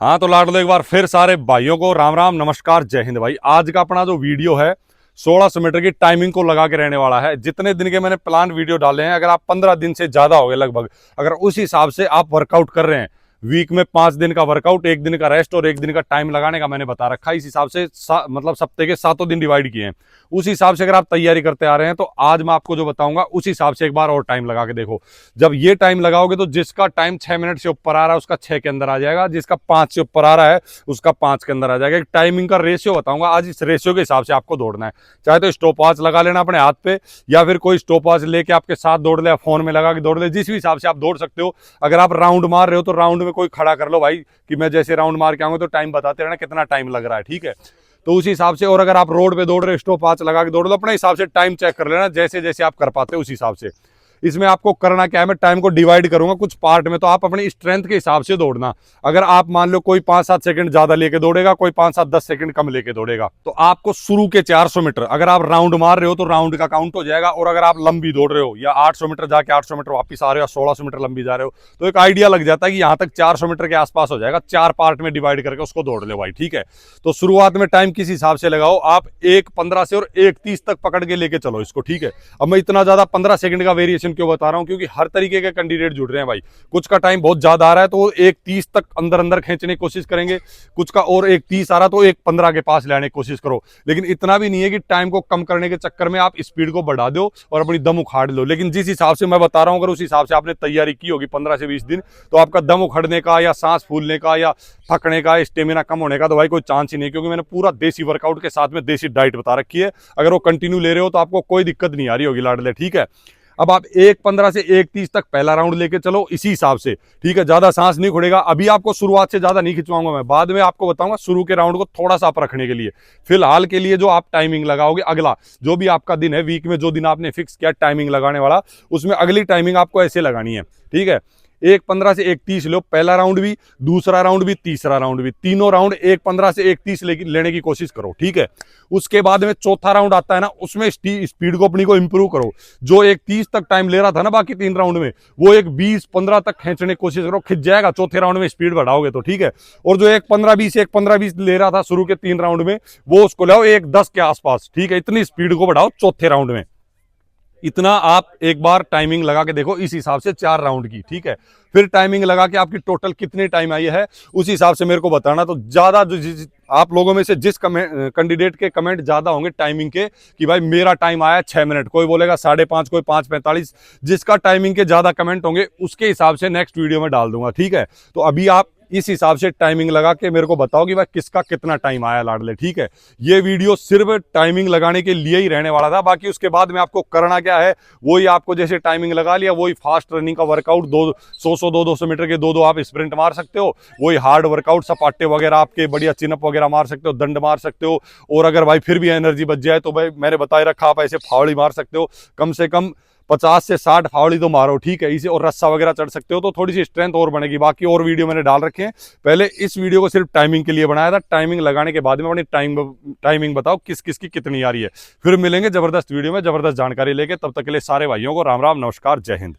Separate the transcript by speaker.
Speaker 1: हाँ तो लाड लो एक बार फिर सारे भाइयों को राम राम नमस्कार जय हिंद। भाई आज का अपना जो वीडियो है 1600 मीटर की टाइमिंग को लगा के रहने वाला है। जितने दिन के मैंने प्लान वीडियो डाले हैं, अगर आप 15 दिन से ज्यादा हो गए लगभग, अगर उस हिसाब से आप वर्कआउट कर रहे हैं, वीक में 5 दिन का वर्कआउट, 1 दिन का रेस्ट और 1 दिन का टाइम लगाने का मैंने बता रखा है। इस हिसाब से मतलब सप्ते के 7 दिन डिवाइड किए हैं। उस हिसाब से अगर आप तैयारी करते आ रहे हैं तो आज मैं आपको जो बताऊंगा उस हिसाब से एक बार और टाइम लगा के देखो। जब ये टाइम लगाओगे तो जिसका टाइम 6 मिनट से ऊपर आ रहा है उसका 6 के अंदर आ जाएगा, जिसका 5 से ऊपर आ रहा है उसका 5 के अंदर आ जाएगा। एक टाइमिंग का रेशियो बताऊंगा आज, इस रेशियो के हिसाब से आपको दौड़ना है। चाहे तो स्टॉप वॉच लगा लेना अपने हाथ पे, या फिर कोई स्टॉप वॉच लेके आपके साथ दौड़ ले, फोन में लगा के दौड़ ले, जिस भी हिसाब से आप दौड़ सकते हो। अगर आप राउंड मार रहे हो तो राउंड में कोई खड़ा कर लो भाई, कि मैं जैसे राउंड मार के आऊंगा तो टाइम बताते रहना कितना टाइम लग रहा है, ठीक है। तो उसी हिसाब से, और अगर आप रोड पे दौड़ रहे हो स्टॉप वॉच लगा के दौड़ लो, अपने हिसाब से टाइम चेक कर लेना, जैसे जैसे आप कर पाते हो उस हिसाब से। इसमें आपको करना क्या है, मैं टाइम को डिवाइड करूंगा कुछ पार्ट में, तो आप अपनी स्ट्रेंथ के हिसाब से दौड़ना। अगर आप मान लो कोई 5-7 सेकंड ज्यादा लेके दौड़ेगा, कोई 5-7-10 सेकंड कम लेके दौड़ेगा, तो आपको शुरू के 400 मीटर अगर आप राउंड मार रहे हो तो राउंड का काउंट हो जाएगा। और अगर आप लंबी दौड़ रहे हो या 800 मीटर जाके 800 मीटर वापस आ रहे हो या 1600 मीटर लंबी जा रहे हो, तो एक आइडिया लग जाता है कि यहां तक 400 मीटर के आसपास हो जाएगा। 4 पार्ट में डिवाइड करके उसको दौड़ लो भाई, ठीक है। तो शुरुआत में टाइम किस हिसाब से लगाओ, आप 1:15 से और 1:30 तक पकड़ के लेके चलो इसको, ठीक है। अब मैं इतना ज्यादा 15 सेकंड का वेरिएशन क्यों बता रहा हूं, क्योंकि हर तरीके के कैंडिडेट जुड़ रहे हैं भाई। कुछ का टाइम बहुत ज्यादा आ रहा है तो 1:30 तक अंदर अंदर खींचने की कोशिश करेंगे, कुछ का और 1:30 आ रहा तो 1:15 के पास लाने की कोशिश करो। लेकिन इतना भी नहीं है कि टाइम को कम करने के चक्कर में आप स्पीड को बढ़ा दो और अपनी दम उखाड़ लो। लेकिन जिस हिसाब से मैं बता रहा हूं, अगर उस हिसाब से आपने तैयारी की होगी 15 से 20 दिन, तो आपका दम उखड़ने का या सांस फूलने का या थकने का, स्टेमिना कम होने का तो भाई कोई चांस ही नहीं, क्योंकि मैंने पूरा देसी वर्कआउट के साथ में देसी डाइट बता रखी है। अगर वो कंटिन्यू ले रहे हो तो आपको कोई दिक्कत नहीं आ रही होगी लाडले, ठीक है। अब आप 1:15 से 1:30 तक पहला राउंड लेके चलो इसी हिसाब से, ठीक है। ज्यादा सांस नहीं खुड़ेगा। अभी आपको शुरुआत से ज्यादा नहीं खिंचवाऊंगा मैं, बाद में आपको बताऊंगा शुरू के राउंड को थोड़ा सा आप रखने के लिए। फिलहाल के लिए जो आप टाइमिंग लगाओगे, अगला जो भी आपका दिन है, वीक में जो दिन आपने फिक्स किया टाइमिंग लगाने वाला, उसमें अगली टाइमिंग आपको ऐसे लगानी है, ठीक है। 1:15 से 1:30 लो, पहला राउंड भी, दूसरा राउंड भी, तीसरा राउंड भी, तीनों राउंड 1:15 से 1:30 लेने की कोशिश करो, ठीक है। उसके बाद में चौथा राउंड आता है ना, उसमें स्पीड को अपनी को इंप्रूव करो। जो 1:30 तक टाइम ले रहा था ना बाकी 3 राउंड में, वो 1:20-15 तक खींचने की कोशिश करो, खिंच जाएगा चौथे राउंड में स्पीड बढ़ाओगे तो, ठीक है। और जो 1:15-20 ले रहा था शुरू के 3 राउंड में, वो उसको लाओ 1:10 के आसपास, ठीक है। इतनी स्पीड को बढ़ाओ चौथे राउंड में। इतना आप एक बार टाइमिंग लगा के देखो इस हिसाब से 4 राउंड की, ठीक है। फिर टाइमिंग लगा के आपकी टोटल कितनी टाइम आई है उस हिसाब से मेरे को बताना। तो ज्यादा आप लोगों में से जिस कैंडिडेट के कमेंट ज्यादा होंगे टाइमिंग के, कि भाई मेरा टाइम आया 6 मिनट, कोई बोलेगा 5:30, कोई 5:45, जिसका टाइमिंग के ज्यादा कमेंट होंगे उसके हिसाब से नेक्स्ट वीडियो में डाल दूंगा, ठीक है। तो अभी आप इस हिसाब से टाइमिंग लगा के मेरे को बताओ कि भाई किसका कितना टाइम आया लाडले, ठीक है। ये वीडियो सिर्फ टाइमिंग लगाने के लिए ही रहने वाला था। बाकी उसके बाद में आपको करना क्या है, वही आपको जैसे टाइमिंग लगा लिया, वही फास्ट रनिंग का वर्कआउट, 200-200 मीटर के 2 आप स्प्रिंट मार सकते हो। वही हार्ड वर्कआउट, सपाटे वगैरह आपके बढ़िया चिनअप वगैरह मार सकते हो, दंड मार सकते हो। और अगर भाई फिर भी एनर्जी बच जाए तो भाई मैंने बताए रखा, आप ऐसे फावड़ी मार सकते हो, कम से कम 50 से 60 फावड़ी तो मारो, ठीक है। इसे और रस्सा वगैरह चढ़ सकते हो तो थोड़ी सी स्ट्रेंथ और बनेगी। बाकी और वीडियो मैंने डाल रखे हैं, पहले इस वीडियो को सिर्फ टाइमिंग के लिए बनाया था। टाइमिंग लगाने के बाद में अपनी टाइमिंग बताओ किस किस की कितनी आ रही है। फिर मिलेंगे जबरदस्त वीडियो में जबरदस्त जानकारी लेके, तब तक के लिए सारे भाइयों को राम राम नमस्कार जय हिंद।